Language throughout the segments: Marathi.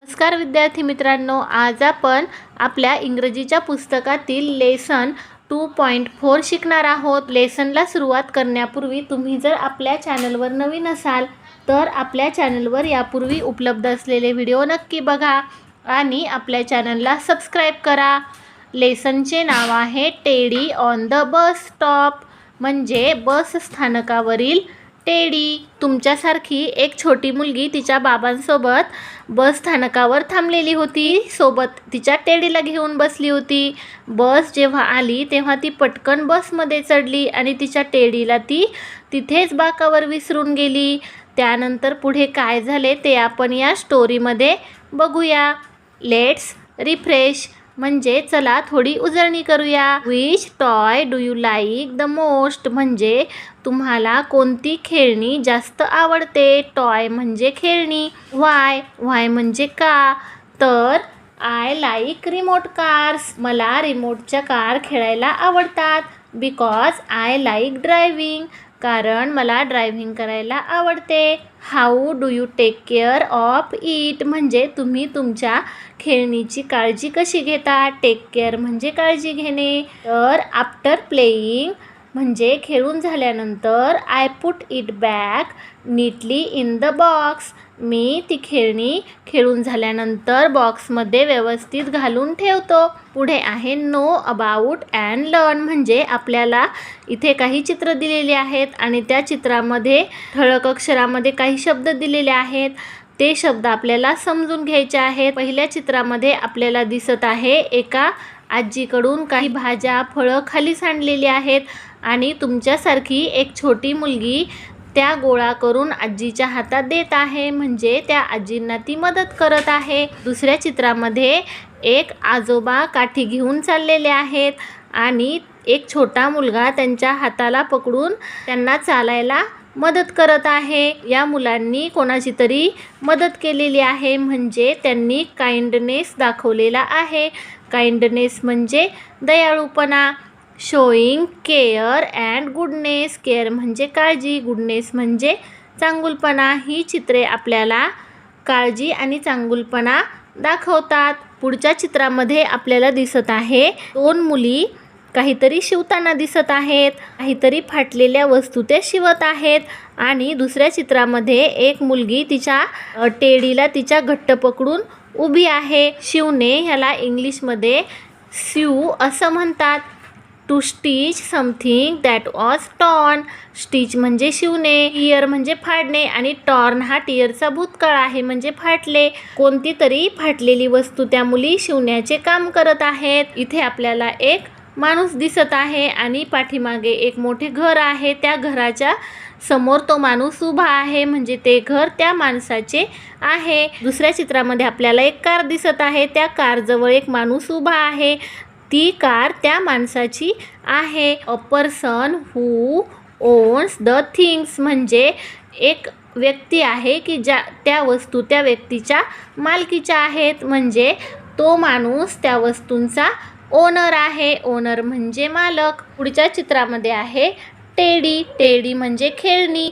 नमस्कार विद्यार्थी मित्रांनो, आज आपण आपल्या इंग्रजीच्या पुस्तकातील लेसन 2.4 शिकणार आहोत। लेसनला सुरुवात करण्यापूर्वी तुम्ही जर आपल्या चॅनलवर नवीन असाल तर आपल्या चॅनलवर यापूर्वी उपलब्ध असलेले व्हिडिओ नक्की बघा आणि आपल्या चॅनलला सबस्क्राईब करा। लेसनचे नाव आहे teddy on the bus stop, म्हणजे बस स्थानकावरील टेडी। तुमच्यासारखी एक छोटी मुलगी तिच्या बाबांसोबत बस स्थानकावर थांबलेली होती, सोबत तिच्या टेडीला घेऊन बसली होती। बस जेव्हा आली तेव्हा ती पटकन बसमध्ये चढली आणि तिच्या टेडीला ती तिथेच बाकावर विसरून गेली। त्यानंतर पुढे काय झाले ते आपण या स्टोरीमध्ये बघूया। लेट्स रिफ्रेश म्हणजे चला थोडी उजळणी करूया। Which toy do you like the most, म्हणजे तुम्हाला कोणती खेळणी जास्त आवडते। टॉय म्हणजे खेळणी। व्हाय म्हणजे का, तर आय लाईक रिमोट कार्स, मला रिमोटच्या कार खेळायला आवडतात। बिकॉज आय लाईक ड्रायव्हिंग, कारण मला ड्रायव्हिंग करायला आवडते। How do you take care of it, म्हणजे तुम्ही तुमच्या खेळणीची काळजी कशी घेता। टेक केअर म्हणजे काळजी घेणे। तर आफ्टर प्लेइंग म्हणजे खेळून झाल्यानंतर I put it back neatly in the box, मी ती खेळणी खेळून झाल्यानंतर बॉक्समध्ये व्यवस्थित घालून ठेवतो। पुढे आहे नो अबाउट अँड लर्न, म्हणजे आपल्याला इथे काही चित्र दिलेली आहेत आणि त्या चित्रामध्ये ठळक अक्षरामध्ये काही शब्द दिलेले आहेत, ते शब्द आपल्याला समजून घ्यायचे आहेत। पहिल्या चित्रामध्ये आपल्याला दिसत आहे एका आजीकडून काही भाज्या फळं खाली सांडलेली आहेत आणि तुमच्यासारखी एक छोटी मुलगी त्या गोळा करून आजीच्या हातात देत आहे, म्हणजे त्या आजींना ती मदत करत आहे। दुसऱ्या चित्रामध्ये एक आजोबा काठी घेऊन चाललेले आहेत आणि एक छोटा मुलगा त्यांच्या हाताला पकडून त्यांना चालायला मदत करत आहे। या मुलांनी कोणाची तरी मदत केलेली आहे, म्हणजे त्यांनी काइंडनेस दाखवलेला आहे। काइंडनेस म्हणजे दयाळूपणा। Showing care and goodness, care म्हणजे काळजी, गुडनेस म्हणजे चांगुलपणा। ही चित्रे आपल्याला काळजी आणि चांगुलपणा दाखवतात। पुढच्या चित्रामध्ये आपल्याला दिसत आहे दोन मुली काहीतरी शिवताना दिसत आहेत, काहीतरी फाटलेल्या वस्तू ते शिवत आहेत आणि दुसऱ्या चित्रामध्ये एक मुलगी तिच्या टेडीला तिच्या घट्ट पकडून उभी आहे। शिवणे ह्याला इंग्लिशमध्ये स्यू असं म्हणतात। To stitch something that was torn, stitch म्हणजे शिवणे, टियर म्हणजे फाडणे आणि टॉर्न हा टियरचा भूतकाळ आहे म्हणजे फाटले। कोणती तरी फाटलेली वस्तू त्या मुली शिवण्याचे काम करत आहेत। इथे आपल्याला एक माणूस दिसत आहे आणि पाठीमागे एक मोठे घर आहे, त्या घराच्या समोर तो माणूस उभा आहे, म्हणजे ते घर त्या माणसाचे आहे। दुसऱ्या चित्रामध्ये आपल्याला एक कार दिसत आहे, त्या कारजवळ एक माणूस उभा आहे, ती कार त्या माणसाची आहे। A person who owns the things, म्हणजे एक व्यक्ती आहे की ज्या त्या वस्तू त्या व्यक्तीच्या मालकीच्या आहेत, म्हणजे तो माणूस त्या वस्तूंचा ओनर आहे। ओनर म्हणजे मालक। पुढच्या चित्रामध्ये आहे टेडी, टेडी म्हणजे खेळणी।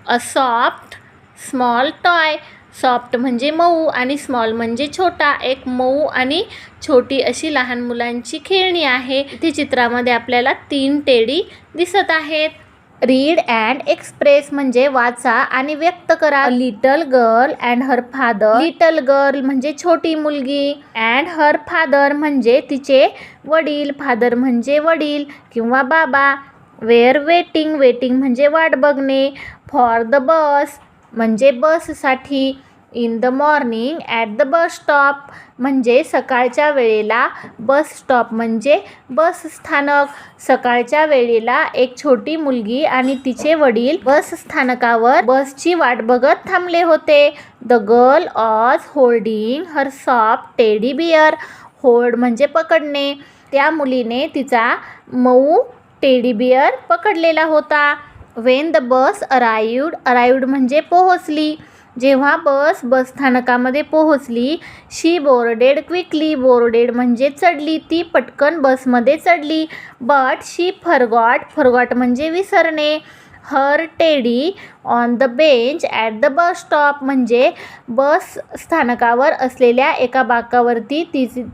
A soft small toy, soft म्हणजे मऊ आणि स्मॉल म्हणजे छोटा, एक मऊ आणि छोटी अशी लहान मुलांची खेळणी आहे। इथे चित्रामध्ये आपल्याला 3 टेडी दिसत आहेत। रीड अँड एक्सप्रेस म्हणजे वाचा आणि व्यक्त करा। Little girl and her father, little girl म्हणजे छोटी मुलगी, अँड हर फादर म्हणजे तिचे वडील, फादर म्हणजे वडील किंवा बाबा। वेअर वेटिंग, वेटिंग म्हणजे वाट बघणे। फॉर द बस म्हणजे बससाठी। In the morning at the bus stop म्हणजे सकाळच्या वेळेला। बस स्टॉप म्हणजे बस स्थानक। सकाळच्या वेळेला एक छोटी मुलगी आणि तिचे वडील बस स्थानकावर बसची वाट बघत थांबले होते। The girl was holding her soft teddy bear, hold म्हणजे पकडणे, त्या मुलीने तिचा मऊ टेडी बियर पकडलेला होता। Wien the bus arrived, arrived म्हणजे पोहोचली, जेव्हा बस स्थानकामध्ये पोहोचली। शी बोर्डेड क्विकली, बोर्डेड म्हणजे चढली, ती पटकन बसमध्ये चढली। बट शी फॉरगॉट, फॉरगॉट म्हणजे विसरणे, her teddy on the bench at the bus stop म्हणजे बस स्थानकावर असलेल्या एका बाकावरती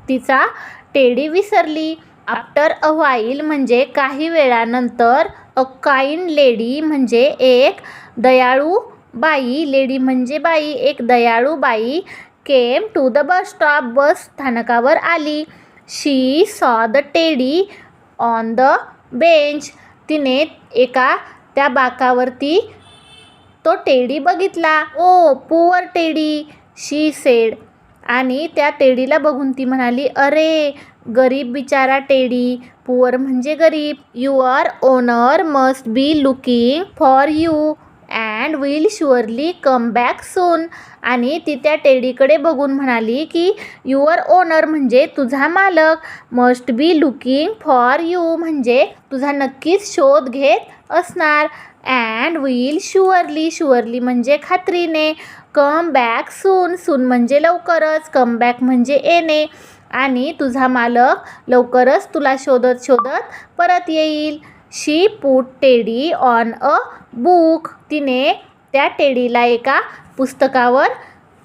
तिचा टेडी विसरली. आफ्टर अ व्हाईल म्हणजे काही वेळानंतर. अ काइंड लेडी म्हणजे एक दयाळू बाई. लेडी म्हणजे बाई, एक दयाळू बाई came to the bus stop bus स्थानकावर आली. She saw the teddy on the bench. तिने त्या बाकावरती तो टेडी बघितला. Oh poor teddy she said. आणि त्या टेडीला बघून ती म्हणाली, अरे गरीब बिचारा टेडी. पुअर म्हणजे गरीब. Your owner must be looking for you and will surely come back soon. आणि ती त्या टेडीकडे बघून म्हणाली की युअर ओनर म्हणजे तुझा मालक, must be looking for you म्हणजे तुझा नक्कीच शोध घेत असणार, अँड विल शुअरली, शुअरली म्हणजे खात्रीने, कम बॅक सून, सून म्हणजे लवकरच, कम बॅक म्हणजे येणे, आणि तुझा मालक लवकरच तुला शोधत शोधत परत येईल. She put teddy on a book. तिने त्या टेडीला एका पुस्तकावर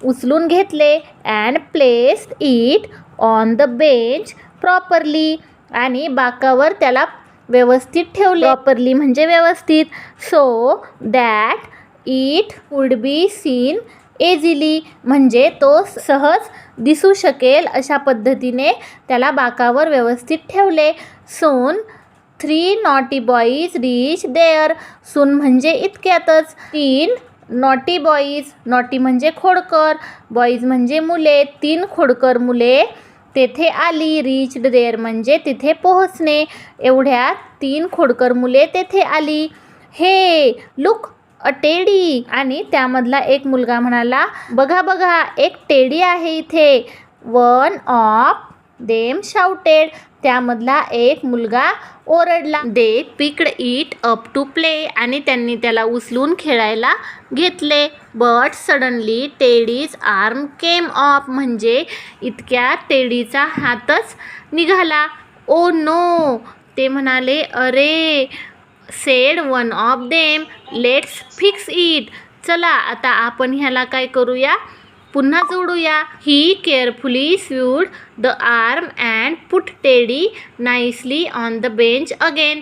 उचलून घेतले. And placed it on the bench properly. आणि बाकावर त्याला व्यवस्थित ठेवले. प्रॉपरली म्हणजे व्यवस्थित. So that it would be seen easily म्हणजे तो सहज दिसू शकेल अशा पद्धतीने त्याला बाकावर व्यवस्थित ठेवले. सून 3 नॉटी बॉईज रीच देअर. सून म्हणजे इतक्यातच. 3 नॉटी बॉईज, नॉटी म्हणजे खोडकर, बॉईज म्हणजे मुले, 3 खोडकर मुले तेथे आली. रीच्ड देअर म्हणजे तिथे पोहोचणे. एवढ्यात 3 खोडकर मुले तेथे आली. हे लुक अ टेडी. आणि त्यामधला एक मुलगा म्हणाला, बघा बघा एक टेडी आहे इथे. One of them shouted. त्यामधला एक मुलगा ओरडला. They picked it up to play. आणि त्यांनी त्याला उचलून खेळायला घेतले. But suddenly teddy's arm came off म्हणजे इतक्यात टेडीचा हातच निघाला. Oh no. ते म्हणाले, अरे. Said one of them, let's fix it. चला आता आपण ह्याला काय करूया, पुन्हा जोडूया. He carefully sewed the arm and put teddy nicely on the bench again.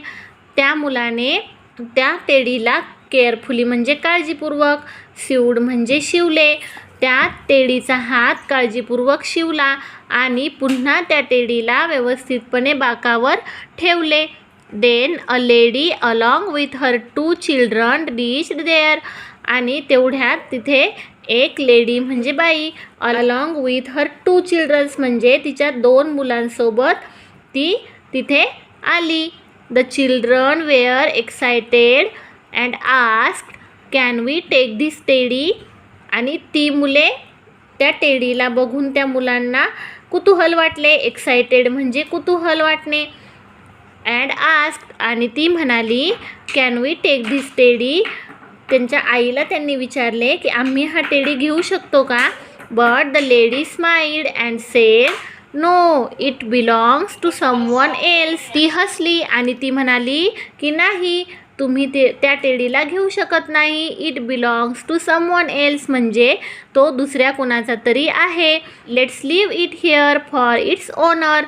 त्या मुलाने त्या टेडीला केअरफुली म्हणजे काळजीपूर्वक, स्यूड म्हणजे शिवले, त्या टेडीचा हात काळजीपूर्वक शिवला आणि पुन्हा त्या टेडीला व्यवस्थितपणे बाकावर ठेवले. Then a lady along with her 2 children reached there. आणि तेवढ्यात तिथे एक लेडी म्हणजे बाई, अलॉंग विथ हर 2 चिल्ड्रन्स म्हणजे तिच्या 2 मुलांसोबत ती तिथे आली. The children were excited and asked, can we take this teddy. आणि ती मुले त्या टेडीला बघून त्या मुलांना कुतूहल वाटले. एक्सायटेड म्हणजे कुतूहल वाटणे. अँड आस्क्ड आणि ती म्हणाली, can we take this teddy. त्यांच्या आईला त्यांनी विचारले की आम्ही हा टेडी घेऊ शकतो का. But the lady smiled and said, no it belongs to someone else. ती हसली आणि ती म्हणाली की नाही, तुम्ही त्या टेडीला घेऊ शकत नाही. It belongs to someone else म्हणजे तो दुसऱ्या कोणाचा तरी आहे. Let's leave it here for its owner.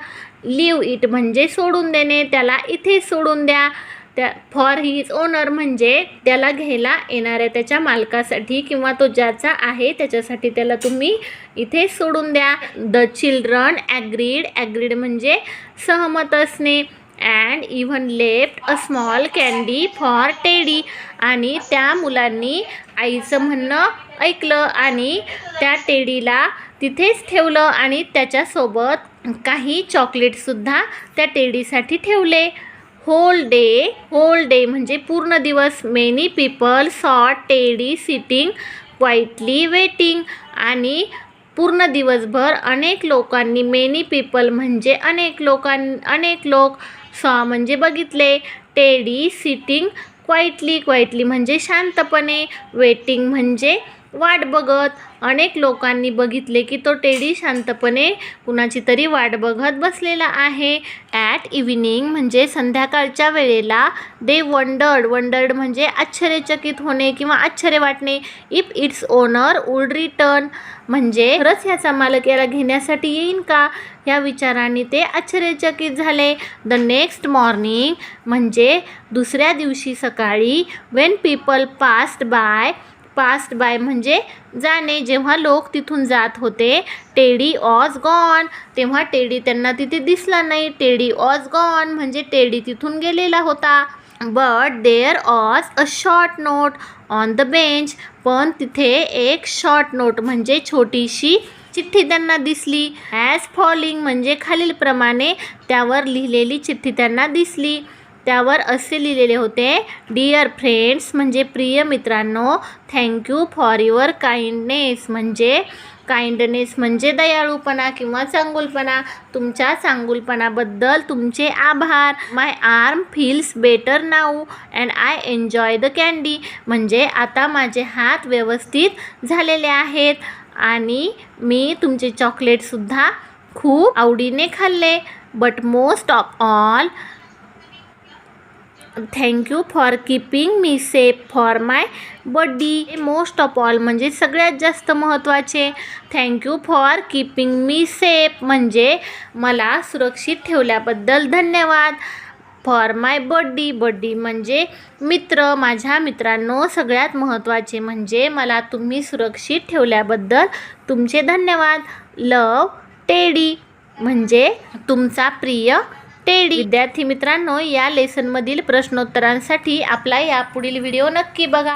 Leave it म्हणजे सोडून देणे, त्याला इथे सोडून द्या. त्या फॉर हिज ओनर म्हणजे त्याला घ्यायला येणाऱ्या त्याच्या मालकासाठी किंवा तो ज्याचा आहे त्याच्यासाठी त्याला तुम्ही इथे सोडून द्या. The children agreed. ॲग्रीड म्हणजे सहमत असणे. And even left a small candy for teddy. आणि त्या मुलांनी आईचं म्हणणं ऐकलं आणि त्या टेडीला तिथेच ठेवलं आणि त्याच्यासोबत काही चॉकलेटसुद्धा त्या टेडीसाठी ठेवले. होल डे म्हणजे पूर्ण दिवस. मेनी पीपल सॉ टेडी सिटिंग क्वाइटली वेटिंग. आणि पूर्ण दिवसभर अनेक लोकांनी, मेनी पीपल म्हणजे अनेक लोक, सॉ म्हणजे बघितले, टेडी सिटिंग क्वाइटली म्हणजे शांतपणे, वेटिंग म्हणजे वाट बघत. अनेक लोकांनी बघितले की तो टेडी शांतपणे कुणाची तरी वाट बघत बसलेला आहे. ॲट इव्हिनिंग म्हणजे संध्याकाळच्या वेळेला दे वंडर्ड म्हणजे आश्चर्यचकित होणे किंवा आश्चर्य वाटणे. If its owner would return म्हणजे खरंच ह्याचा मालक याला घेण्यासाठी येईन का, या विचाराने ते आश्चर्यचकित झाले. द नेक्स्ट मॉर्निंग म्हणजे दुसऱ्या दिवशी सकाळी वेन पीपल पास्ड बाय म्हणजे जाणे. जेव्हा लोक तिथून जात होते, टेडी वॉज गॉन तेव्हा टेडी त्यांना तिथे दिसला नाही. टेडी वॉज गॉन म्हणजे टेडी तिथून गेलेला होता. But there was a short note on the bench पण तिथे एक शॉर्ट नोट म्हणजे छोटीशी चिठ्ठी त्यांना दिसली. ॲज फॉलोइंग म्हणजे खालीलप्रमाणे त्यावर लिहिलेली चिठ्ठी त्यांना दिसली. त्यावर असे लिहिलेले होते, डिअर फ्रेंड्स म्हणजे प्रिय मित्रांनो, थँक्यू फॉर युअर काइंडनेस म्हणजे दयाळूपणा किंवा चांगुलपणा. तुमच्या चांगुलपणाबद्दल तुमचे आभार. My arm feels better now and I enjoy the candy म्हणजे आता माझे हात व्यवस्थित झालेले आहेत आणि मी तुमचे चॉकलेटसुद्धा खूप आवडीने खाल्ले. But most of all thank you for keeping me safe for my birthday. Most of all म्हणजे सगळ्यात जास्त महत्त्वाचे. Thank you for keeping me safe म्हणजे मला सुरक्षित ठेवल्याबद्दल धन्यवाद. फॉर माय बर्थडे म्हणजे मित्र, माझ्या मित्रांनो सगळ्यात महत्त्वाचे म्हणजे मला तुम्ही सुरक्षित ठेवल्याबद्दल तुमचे धन्यवाद. लव टेडी म्हणजे तुमचा प्रिय टेडी. विद्यार्थी मित्रांनो, या लेसनमधील प्रश्नोत्तरांसाठी आपला यापुढील व्हिडिओ नक्की बघा.